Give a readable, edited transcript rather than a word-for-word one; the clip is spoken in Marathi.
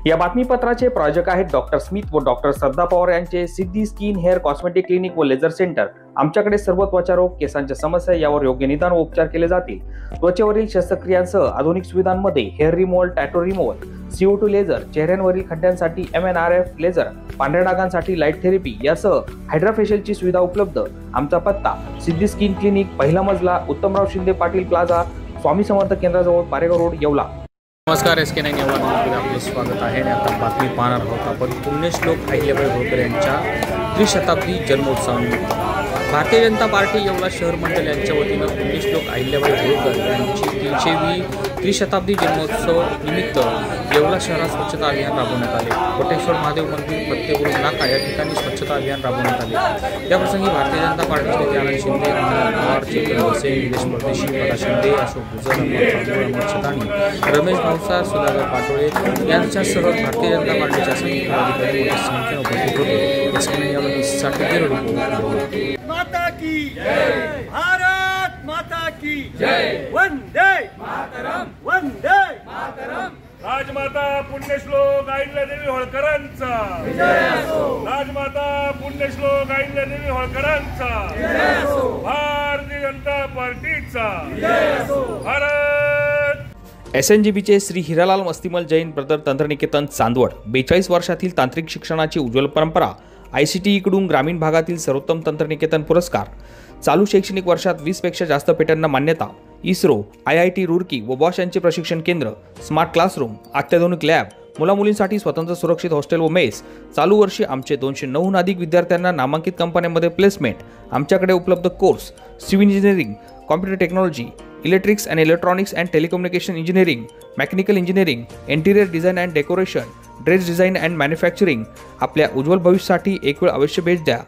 या बातमीपत्राचे प्रायोजक आहेत डॉक्टर स्मिथ व डॉक्टर श्रद्धा पवार यांचे सिद्धी स्किन हेअर कॉस्मेटिक क्लिनिक व लेझर सेंटर। आमच्याकडे सर्व त्वचारोग, केसांच्या समस्या यावर योग्य निदान व उपचार केले जातील। त्वचेवरील शस्त्रक्रियांसह आधुनिक सुविधांमध्ये hair removal, tattoo removal, CO2 laser, चेहऱ्यांवरील खड्ड्यांसाठी MNRF लेझर, पांढऱ्या डागांसाठी लाईट थेरपी यासह हायड्रा फेशियलची सुविधा उपलब्ध। आमचा पत्ता सिद्धी स्किन क्लिनिक, पहिला मजला, उत्तमराव शिंदे पाटील प्लाझा, स्वामी समर्थ केंद्राजवळ, पारेगाव रोड, येवला। नमस्कार, SK9 येवलामध्ये आपले स्वागत आहे। आता बातमी पाहणार आहोत आपण पुण्यश्लोक अहिल्याबाई होळकर यांच्या त्रिशताब्दी जन्मोत्सवानिमित्त भारतीय जनता पार्टी येवला शहर मंडळ यांच्या वतीनं पुण्यश्लोक अहिल्याबाई होळकर यांची 300वी त्रिशताब्दी जन्मोत्सव निमित्त येवला शहरात स्वच्छता अभियान राबवण्यात आले। कोटेश्वर महादेव मंदिर, फत्तेपुरी नाका या ठिकाणी स्वच्छता अभियान राबवण्यात आले। त्याप्रसंगी भारतीय जनता पार्टीचे नेते आनंद शिंदे, अमोल पवार, चेतन वसे, निलेश परदेशी, पदा शिंदे, अशोक गुजर, अमोल छतानी, रमेश भावसार, सुधाकर पाटोळे यांच्यासह भारतीय जनता पार्टीच्या संघटक पदाधिकारी मोठ्या संख्येने उपस्थित होते। SK9 येवलासाठी bureau report. माता की जय, भारत माता की जय, वंदे मातरम, वंदे मातरम। राजमाता पुण्यश्लोक अहिल्यादेवी होळकरांचा विजय असो, राजमाता पुण्यश्लोक अहिल्यादेवी होळकरांचा विजय असो, भारतीय जनता पार्टीचा विजय असो, भारत। SNGBचे श्री हिरालाल मस्तिमल जैन ब्रदर तंत्रनिकेतन चांदवड 42 वर्षातील तांत्रिक शिक्षणाची उज्ज्वल परंपरा, ICTE कडून ग्रामीण भागातील सर्वोत्तम तंत्रनिकेतन पुरस्कार, चालू शैक्षणिक वर्षात 20 पेक्षा जास्त पेटंटना मान्यता, इस्रो, IIT रुड़की व बॉश यांचे प्रशिक्षण केंद्र, स्मार्ट क्लासरूम, अत्याधुनिक लॅब, मुलामुलींसाठी स्वतंत्र सुरक्षित हॉस्टेल व मेस। चालू वर्षी आमचे 209हून अधिक विद्यार्थ्यांना नामांकित कंपन्यांमध्ये प्लेसमेंट। आमच्याकडे उपलब्ध course civil engineering, computer technology, electrics and electronics and telecommunication engineering, mechanical engineering, interior design and decoration, dress design and manufacturing. आपल्या उज्ज्वल भविष्यासाठी एक वेळ अवश्य भेट द्या।